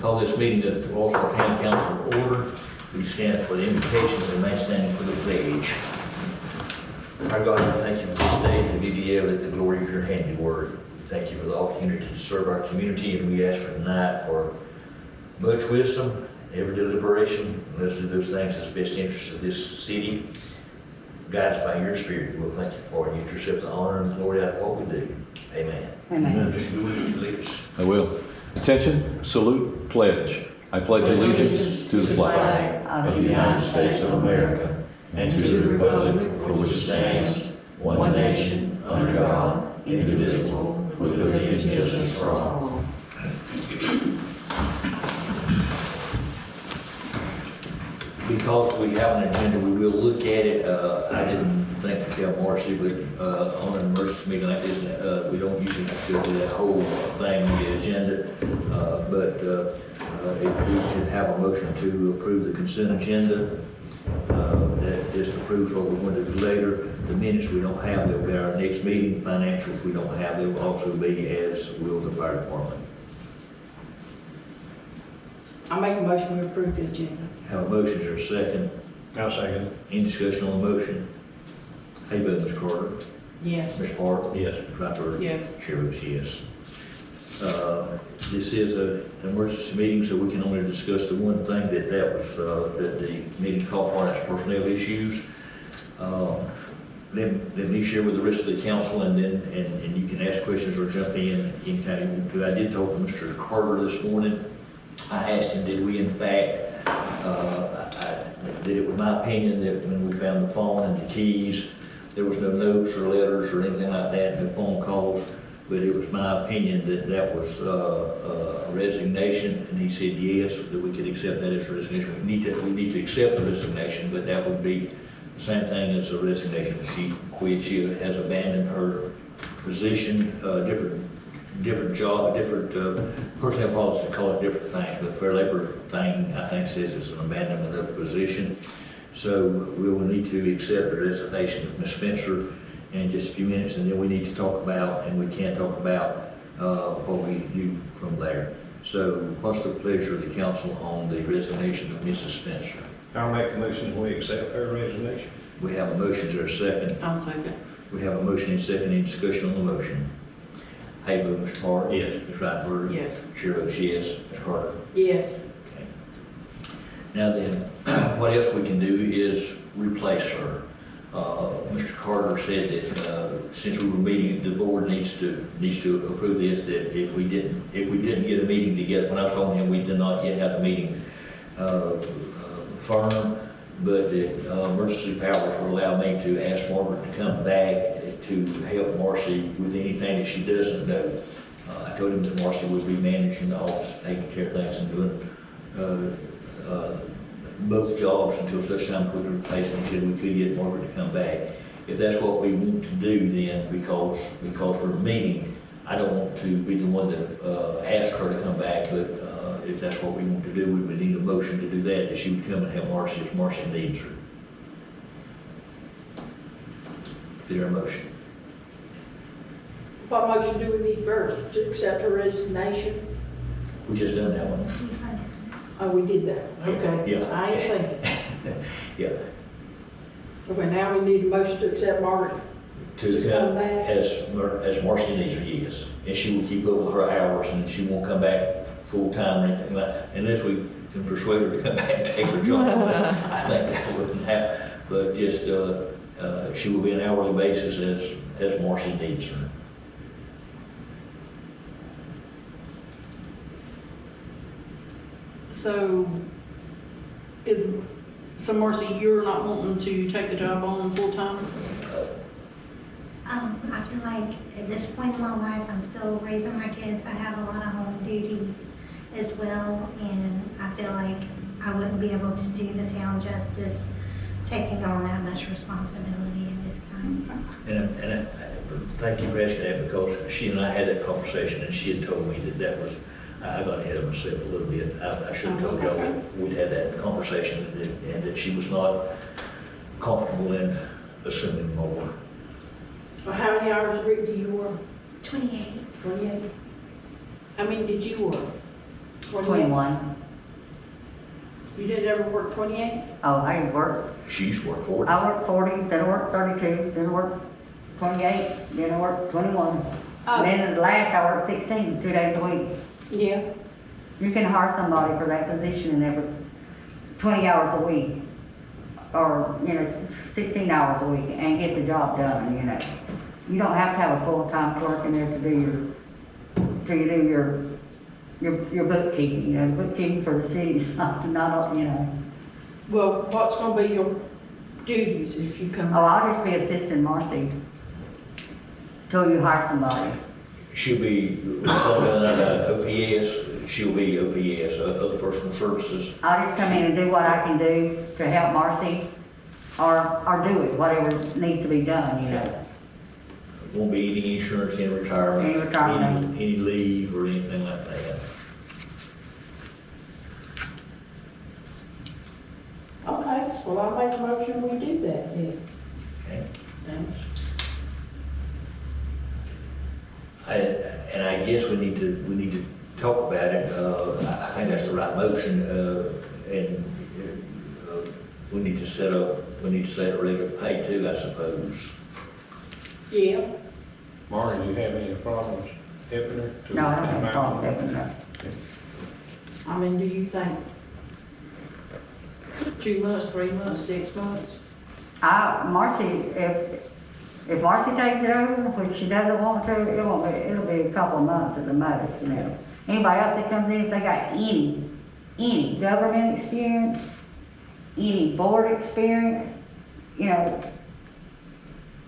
Call this meeting of the Wausau County Council to order. We stand for the invocation and remain standing for the pledge. Our God, we thank you for this day to be evident the glory of your handiwork. We thank you for the opportunity to serve our community, and we ask for tonight for much wisdom, every deliberation. Let's do those things in the best interest of this city. Guide us by your Spirit. We'll thank you for it. You get yourself the honor and the glory out of what we do. Amen. Amen. Mr. Gould, would you lead us? I will. Attention, salute, pledge. I pledge allegiance to the flag of the United States of America and to the republic for which it stands, one nation, under God, indivisible, with liberty and justice for all. Because we have an agenda, we will look at it. I didn't think to tell Marcy, but on an emergency meeting like this, we don't usually have to do that whole thing on the agenda. But if we could have a motion to approve the consent agenda, that just approves what we're going to do later. The minutes we don't have, they'll be our next meeting. Financials we don't have, they will also be, as will the fire department. I make a motion to approve the agenda. Have a motion, is there a second? I'll second. Any discussion on the motion? How you vote, Ms. Carter? Yes. Ms. Hart? Yes. Ms. Rathburn? Yes. Chair votes yes. This is an emergency meeting, so we can only discuss the one thing that that the meeting called for, and that's personnel issues. Let me share with the rest of the council, and then and you can ask questions or jump in anytime. Because I did talk to Mr. Carter this morning. I asked him, did we in fact, that it was my opinion that when we found the phone and the keys, there was no notes or letters or anything like that, no phone calls, but it was my opinion that that was a resignation, and he said yes, that we could accept that as a resignation. We need to accept the resignation, but that would be the same thing as a resignation. She quit, she has abandoned her position, different job, different personnel policy call it different things, but Fair Labor thing I think says it's an abandonment of position. So we will need to accept the resignation of Ms. Spencer in just a few minutes, and then we need to talk about, and we can talk about what we do from there. So what's the pleasure of the council on the resignation of Mrs. Spencer? I'll make a motion we accept her resignation. We have a motion, is there a second? I'll second. We have a motion and second, any discussion on the motion? How you vote, Mr. Hart? Yes. Ms. Rathburn? Yes. Chair votes yes. Ms. Carter? Yes. Okay. Now then, what else we can do is replace her. Mr. Carter said that since we were meeting, the board needs to approve this. That if we didn't get a meeting together, when I was talking to him, we did not yet have the meeting firm, but that emergency powers will allow me to ask Margaret to come back to help Marcy with anything that she doesn't know. I told him that Marcy would be managing the office, taking care of things, and doing both jobs until such time we could replace it. He said we could get Margaret to come back. If that's what we want to do, then because we're meeting, I don't want to be the one that ask her to come back, but if that's what we want to do, we would need a motion to do that she would come and help Marcy if Marcy needs her. Is there a motion? What motion do we need first? To accept her resignation? We just done that one. Oh, we did that. Okay. Yeah. I ain't thinking. Yeah. Okay, now we need a motion to accept Margaret. To Just come back? as Marcy needs her, yes. And she will keep up with her hours, and she won't come back full-time or anything like that, unless we can persuade her to come back and take her job. I think that wouldn't happen, but just, she will be an hourly basis as Marcy needs her. So Marcy, you're not wanting to take the job on full time? I feel like at this point in my life, I'm still raising my kids. I have a lot of home duties as well, and I feel like I wouldn't be able to do the town justice taking on that much responsibility at this time. And thank you for asking that, because she and I had that conversation, and she had told me that was, I got ahead of myself a little bit. I should have told y'all that we'd had that conversation, and that she was not comfortable in assuming more. Well, how many hours a week do you work? 28. 28. How many did you work? 21. You didn't ever work 28? Oh, I work, She's worked 40. I work 40, then I work 32, then I work 28, then I work 21. Oh. And then the last I worked 16, 2 days a week. Yeah. You can hire somebody for that position in every 20 hours a week, or, 16 hours a week, and get the job done, You don't have to have a full-time clerk in there to do your bookkeeping, bookkeeping for the city is not, Well, what's gonna be your duties if you come? Oh, I'll just be assisting Marcy till you hire somebody. She'll be, OPS, she'll be OPS, other personal services. I'll just come in and do what I can do to help Marcy, or do it, whatever needs to be done, Won't be any insurance in retirement. Any retirement. Any leave or anything like that. Okay, so I'll make a motion, we do that then. Okay. Thanks. And I guess we need to talk about it. I think that's the right motion, and we need to set a rate of pay too, I suppose. Yeah. Marty, do you have any problems helping her? to No, I don't have a amount? problem helping her. I mean, do you think 2 months, 3 months, 6 months? Marcy, if Marcy takes it over, which she doesn't want to, it'll be a couple of months at the most, Anybody else that comes in, if they got any government experience, any board experience,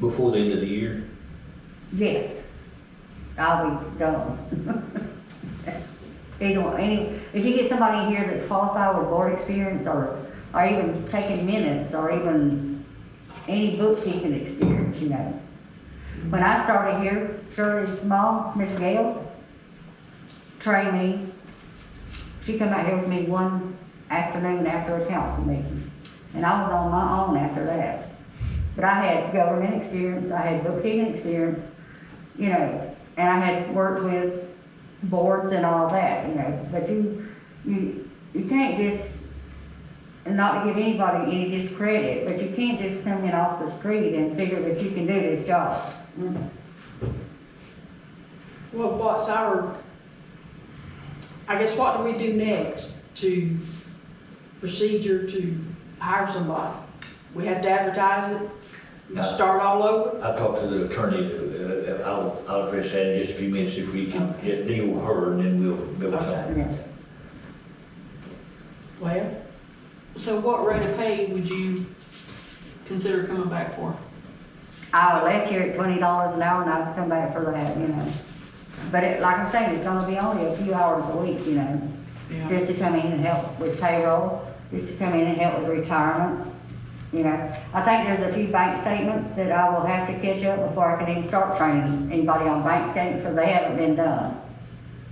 Before the end of the year? yes, I'll be done. If you get somebody in here that's qualified with board experience, or even taking minutes, or even any bookkeeping experience, When I started here, Shirley's mom, Miss Gale, trained me. She come out here with me one afternoon after a council meeting, and I was on my own after that. But I had government experience, I had bookkeeping experience, and I had worked with boards and all that, But you can't just, and not to give anybody any discredit, but you can't just come in off the street and figure that you can do this job. Well, what do we do next to procedure to hire somebody? We have to advertise it, No. start all over? I've talked to the attorney, I'll address that in just a few minutes if we can deal with her, and then we'll go with something. Yeah. Well, So what rate of pay would you consider coming back for? I left here at $20 an hour, and I'd come back for that, But like I'm saying, it's gonna be only a few hours a week, Yeah. just to come in and help with payroll, just to come in and help with retirement. I think there's a few bank statements that I will have to catch up before I can even start training anybody on bank statements, so they haven't been done.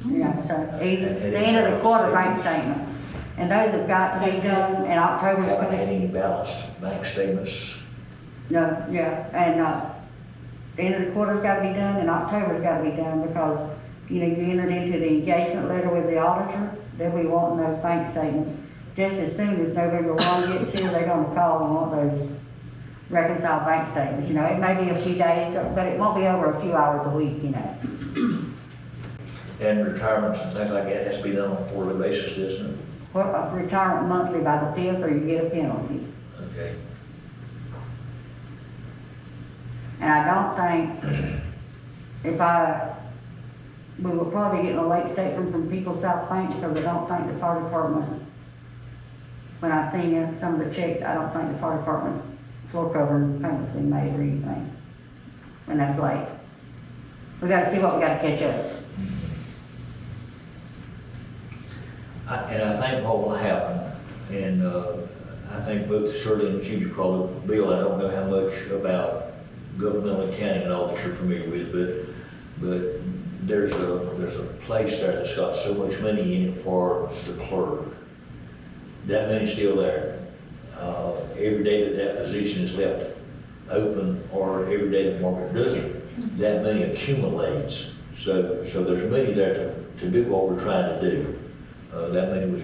So the end of the quarter bank statements, and those have got to be done in October. Haven't had any balanced bank statements. No, yeah, and, the end of the quarter's gotta be done, and October's gotta be done, because, you entered into the engagement letter with the auditor, they'll be wanting those bank statements. Just as soon as November 1 gets here, they're gonna call and want those reconciled bank statements, it may be a few days, but it won't be over a few hours a week, And retirements and things like that has to be done on a quarterly basis, doesn't it? Retirement monthly by the 5th, or you get a penalty. Okay. And I don't think, we will probably get a late statement from People's South Bank, because I don't think the fire department, when I seen some of the checks, I don't think the fire department floor covering payments been made or anything. And that's late. We gotta see what we gotta catch up. And I think what will happen, and I think both Shirley and Judy probably, Bill, I don't know how much about governmental accounting and all that you're familiar with, but there's a place there that's got so much money in it for the clerk. That money's still there. Every day that position is left open, or every day the market doesn't, that money accumulates. So there's money there to do what we're trying to do. That money was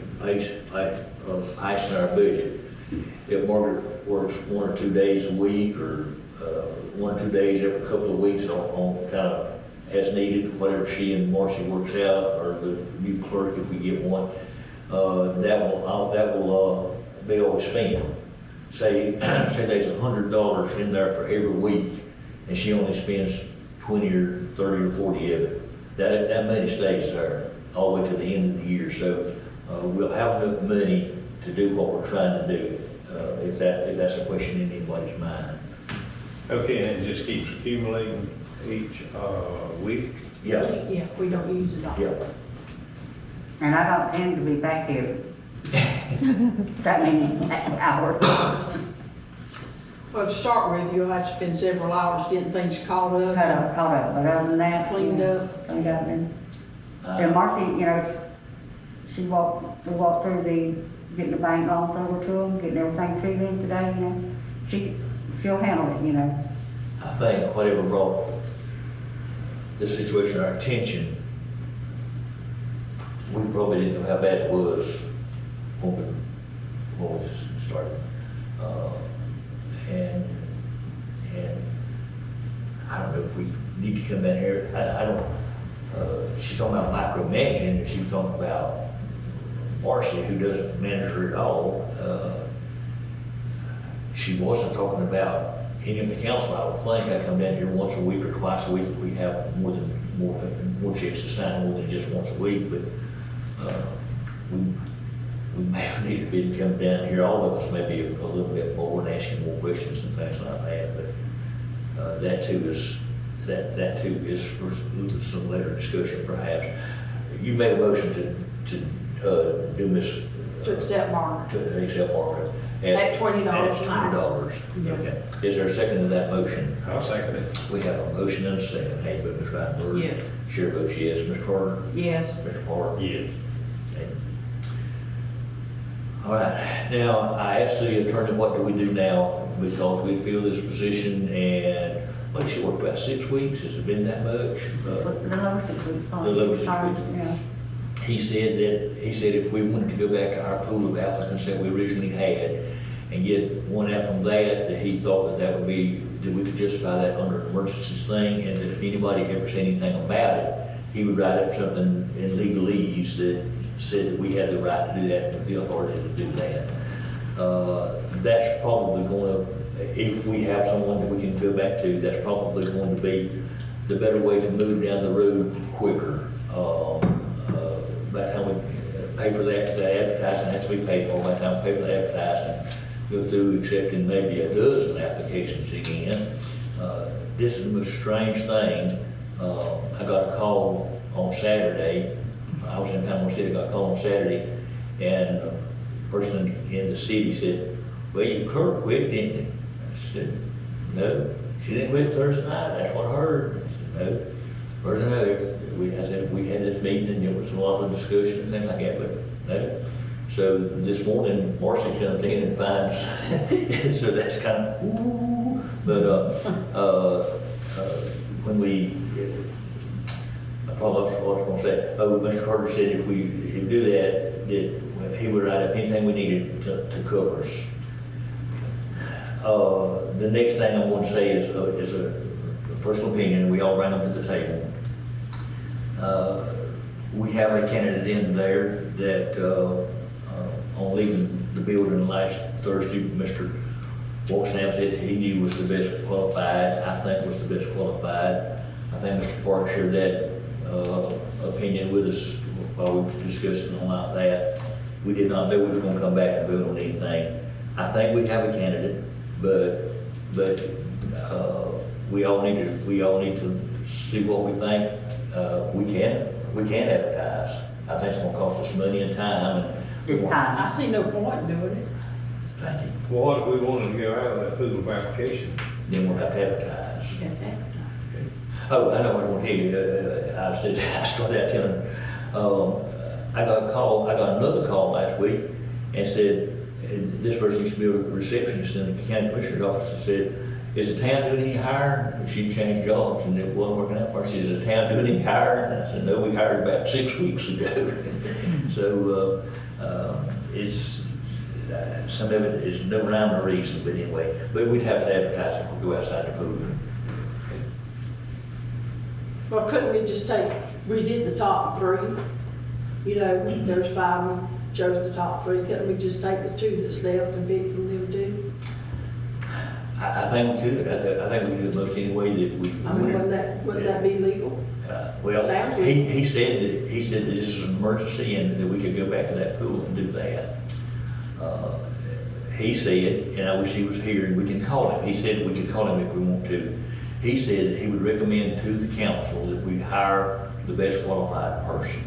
icing our budget. If Margaret works 1 or 2 days a week, or 1 or 2 days every couple of weeks on kind of as needed, whatever she and Marcy works out, or the new clerk if we get one, that will be always spent. Say there's $100 in there for every week, and she only spends 20 or 30 or 40 of it. That money stays there all the way to the end of the year. So we'll have enough money to do what we're trying to do, if that's a question in anybody's mind. Okay, and it just keeps accumulating each week? Yeah, Yeah, we don't use it all. yeah. And I don't tend to be back here that many hours. Well, to start with, you'll have to spend several hours getting things caught up, Caught up, but other than that. cleaned up. Cleaned up, and Marcy, you know, we walked through getting the bank loans over to them, getting everything to them today, you know. She'll handle it, you know. I think whatever brought this situation to our attention, we probably didn't know how bad it was when we started. And I don't know if we need to come down here. I don't, she's talking about micromanaging, and she was talking about Marcy, who doesn't manage her at all. She wasn't talking about any of the council. I would think I come down here once a week or twice a week. We have more checks to sign more than just once a week, but we may have needed to come down here, all of us, maybe a little bit more, and asking more questions and things like that. But that too is for some later discussion, perhaps. You made a motion to do Miss. To accept Margaret. To accept Margaret. At $20 an hour. $20. Yes. Okay. Is there a second to that motion? I'll second it. We have a motion and a second. How you vote, Ms. Reitenberg? Yes. Chair votes yes. Mr. Carter? Yes. Mr. Parker? Yes. Okay. All right. Now, I asked the attorney, what do we do now? Because we fill this position, and what, she worked about 6 weeks? Has it been that much? The lower 6 weeks. The lower 6 weeks. Yeah. He said if we wanted to go back to our pool of applicants that we originally had and get one out from that he thought that would be, that we could justify that under an emergencies thing, and that if anybody ever said anything about it, he would write up something in legalese that said that we had the right to do that, and the authority to do that. That's probably going to, if we have someone that we can go back to, that's probably going to be the better way to move down the road quicker. By the time we pay for that, the advertising has to be paid for. By the time we pay for the advertising, go through accepting maybe a dozen applications again. This is the most strange thing. I got a call on Saturday. I was in Panama City. I got a call on Saturday, and a person in the city said, "Well, your clerk quit, didn't you?" I said, "No, she didn't quit Thursday night. That's what I heard." I said, "No." Where's another? I said, we had this meeting, and there was a lot of discussion and things like that, but no. So this morning, Marcy comes in and finds, so that's kind of, ooh. But when we, I probably was going to say, Mr. Carter said if we do that he would write up anything we needed to cover us. The next thing I'm going to say is a personal opinion, and we all bring them to the table. We have a candidate in there that, on leaving the building last Thursday, Mr. Wausau said he knew was the best qualified. I think was the best qualified. I think Mr. Park shared that opinion with us while we were discussing on like that. We did not know we was going to come back and vote on anything. I think we have a candidate, but we all need to see what we think. We can advertise. I think it's going to cost us money and time. And This time. I see no point in doing it. Thank you. Well, what if we wanted to go out of that pool of applications? Then we'll have to advertise. You got to advertise. Oh, I know what I want to tell you. I started out telling, I got another call last week and said, this person used to be a receptionist in the county commissioner's office, and said, is the town doing any hiring? She changed jobs and it wasn't working out for her. She said, is the town doing any hiring? And I said, no, we hired about 6 weeks ago. So, it's, some of it is no rhyme or reason, but anyway, but we'd have to advertise it if we go outside the pool. Well, couldn't we just we did the top three, you know, there's five, we chose the top three, couldn't we just take the two that's left and pick from them two? I think we could, I think we could do it most any way that we. I mean, wouldn't that be legal? Well, Sounds he said that this is an emergency and that we could go back to that pool and do that. He said, and I wish he was here, and we can call him, he said we could call him if we want to. He said that he would recommend to the council that we hire the best qualified person.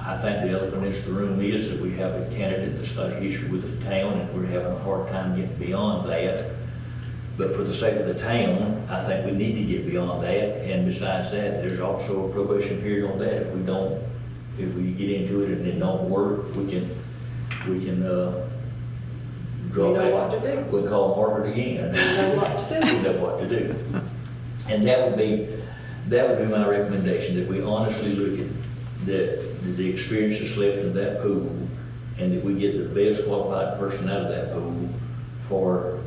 I think the elephant in the room is that we have a candidate that's got a history with the town, and we're having a hard time getting beyond that. But for the sake of the town, I think we need to get beyond that, and besides that, there's also a probation period on that. If we get into it and it don't work, we can draw We know back. what to do. We'll call Margaret again. We know what to do. We know what to do. And that would be my recommendation, that we honestly look at the experience that's left in that pool, and that we get the best qualified person out of that pool for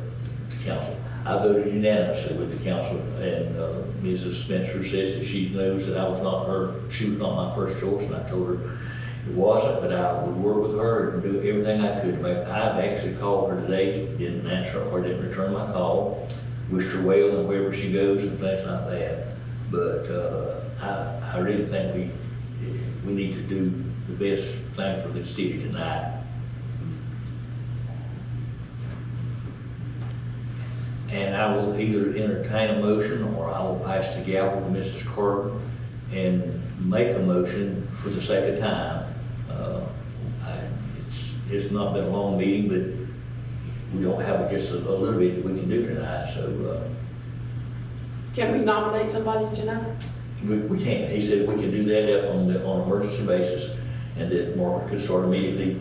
the council. I voted unanimously with the council, and Mrs. Spencer says that she knows that she was not my first choice, and I told her it wasn't, but I would work with her and do everything I could to make. I've actually called her today, didn't answer or didn't return my call, wished her well and wherever she goes and things like that. But I really think we need to do the best thing for the city tonight. And I will either entertain a motion, or I will pass the gavel to Mrs. Carter and make a motion for the sake of time. It's not been a long meeting, but we don't have just a little bit that we can do tonight, so Can we nominate somebody tonight? we can. He said we can do that on an emergency basis, and that Margaret could start immediately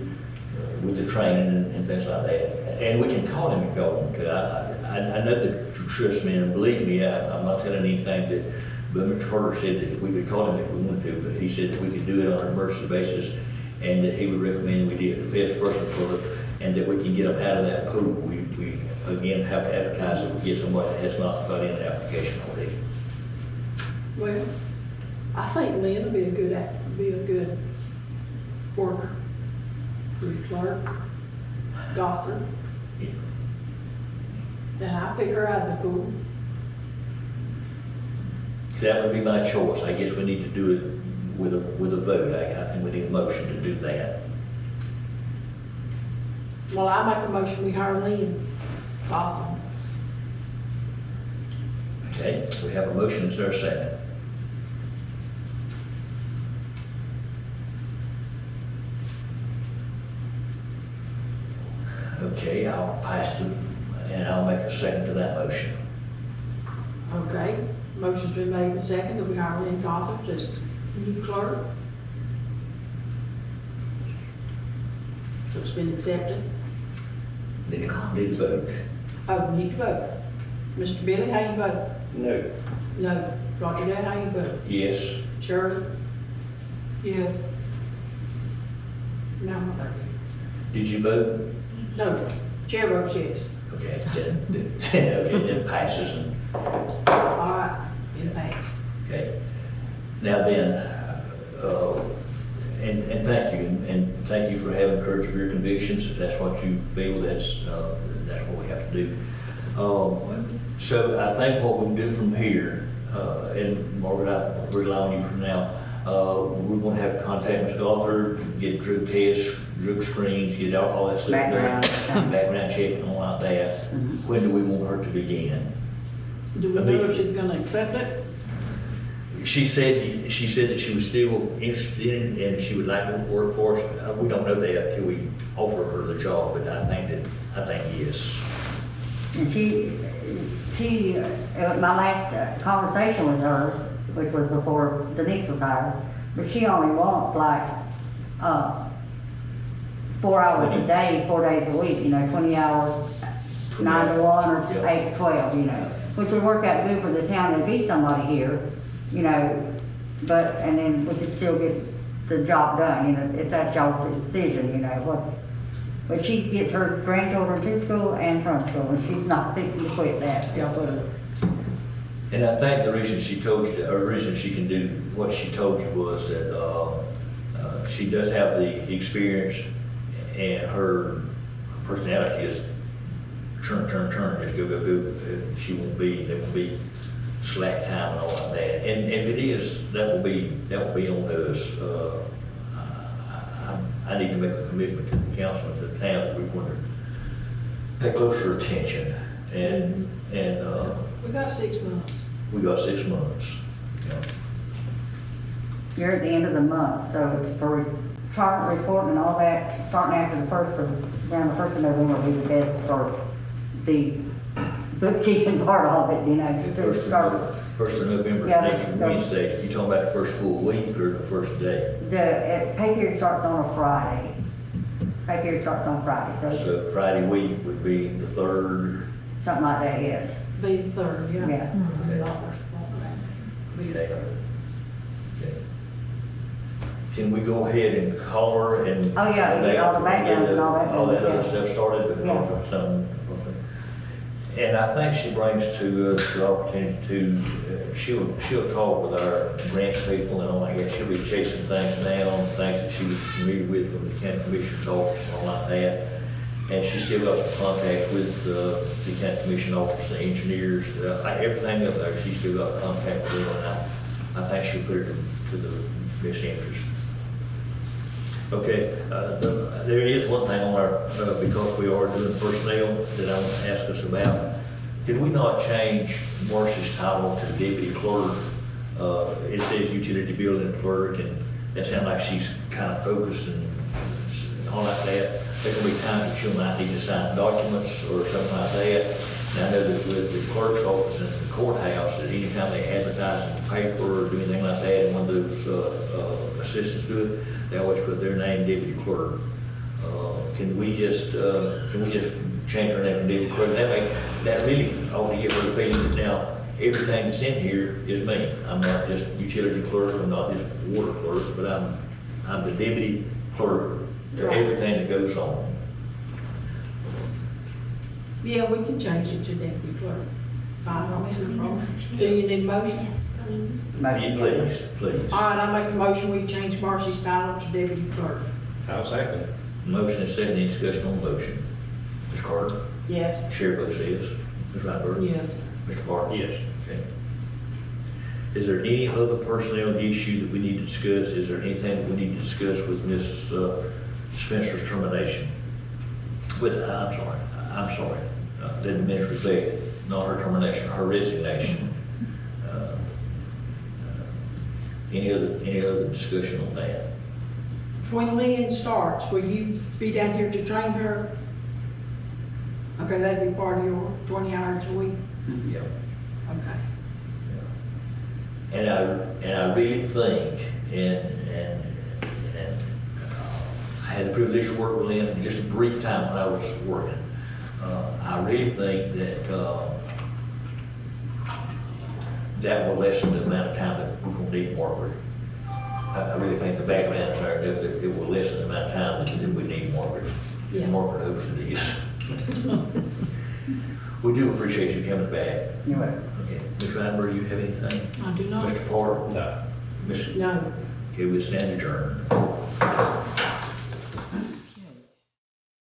with the training and things like that. And we can call him if y'all want to. I know that you trust me, and believe me, I'm not telling anything but Mr. Carter said that we could call him if we wanted to, but he said that we could do it on an emergency basis, and that he would recommend we did the best person for it, and that we can get them out of that pool. We again have to advertise that we get somebody that has not got in an application already. Well, I think Lynn would be a good worker. Good clerk, Gothard. And I pick her out of the pool. So that would be my choice. I guess we need to do it with a vote. I think we need a motion to do that. Well, I make a motion, we hire Lynn Gothard. Okay, we have a motion. Is there a second? Okay, I'll pass and I'll make a second to that motion. Okay, motion's been made and seconded that we hire Lynn Gothard as new clerk. So it's been accepted. Need to vote. Oh, we need to vote. Mr. Billy, how you vote? No. No. Roger Dale, how you vote? Yes. Shirley? Yes. No. Did you vote? No. Chair votes yes. Okay, okay, then passes and, All right, it passed. okay. Now then, and thank you, and thank you for having courage of your convictions. If that's what you feel, that's what we have to do. So I think what we can do from here, and Margaret, I rely on you from now, we're going to have to contact Ms. Gothard, get drug tests, drug screens, get all that stuff done. Background check and all like that. When do we want her to begin? Do we know if she's gonna accept it? She said that she was still interested in it and she would like to work for us. We don't know that until we offer her the job, but I think yes. And my last conversation with her, which was before Denise was hired, but she only wants like, 4 hours a day, 4 days a week, 20 hours, 9 to 1 or 8 to 12, which would work out good for the town and be somebody here, but, and then we could still get the job done, you know, if that's y'all's decision, you know, what. But she gets her grandchildren to school and from school, and she's not fixing to quit that, y'all put her. And I think the reason she told you, or the reason she can do what she told you was that, she does have the experience, and her personality is turn, just go. She won't be, there won't be slack time and all like that. And if it is, that will be on us. I need to make a commitment to the council and to the town that we're going to pay closer attention. And We got 6 months. we got 6 months. You know. You're at the end of the month, so it's for chart reporting and all that, starting after around the 1st of November will be the best for the bookkeeping part of it, you know, to start. First of November, Yeah, next the- Wednesday. You talking about the first full week or the first day? The pay period starts on a Friday. Pay period starts on Friday, so So Friday week would be the 3rd. something like that, yes. Be the 3rd, yeah. Yeah. Okay. Okay. Can we go ahead and call her and? Oh, yeah, get all the backgrounds and all that. All that other Yeah. stuff started before Yeah. something. And I think she brings to us the opportunity to, she'll talk with our grants people and all that. She'll be chasing things down, things that she was familiar with from the county commissioner's office and all like that. And she's still got some contacts with the county commission office, the engineers, everything up there, she's still got contact with them. And I think she'll put it to the best interest. Okay, there is one thing on our, because we are doing personnel that I want to ask us about. Did we not change Marcy's title to deputy clerk? It says utility building clerk, and that sounds like she's kind of focused and all like that. There can be times that she might need to sign documents or something like that. And I know that with the clerk's office and the courthouse, that anytime they advertise in the paper or do anything like that, and one of those assistants do it, they always put their name, deputy clerk. Can we just change her name to deputy clerk? That really ought to give her the feeling that now everything that's in here is me. I'm not just utility clerk, I'm not just water clerk, but I'm the deputy clerk to everything that goes on. Yeah, we can change it to deputy clerk. Fine, I'll make a motion. Do you need a motion? Yes, please. Yeah, please. All right, I make a motion, we change Marcy's title to deputy clerk. I'll second it. Motion is second, any discussion on the motion? Ms. Carter? Yes. Chair votes yes. Ms. Rattenberg? Yes. Mr. Parker? Yes. Okay. Is there any other personnel issue that we need to discuss? Is there anything that we need to discuss with Ms. Spencer's termination? I'm sorry. Didn't misrespect, not her termination, her resignation. Any other discussion on that? When Lynn starts, will you be down here to train her? Okay, that'd be part of your 20 hours a week? Yeah. Okay. And I really think, and I had the privilege to work with Lynn for just a brief time when I was working. I really think that that will lessen the amount of time that we're going to need Margaret. I really think the background are enough that it will lessen the amount of time that we need Margaret. Yeah. Margaret hopes it is. We do appreciate you coming back. You're welcome. Okay, Ms. Reinberg, you have anything? I do not. Mr. Porter? No. Ms. No. Okay, we stand adjourned.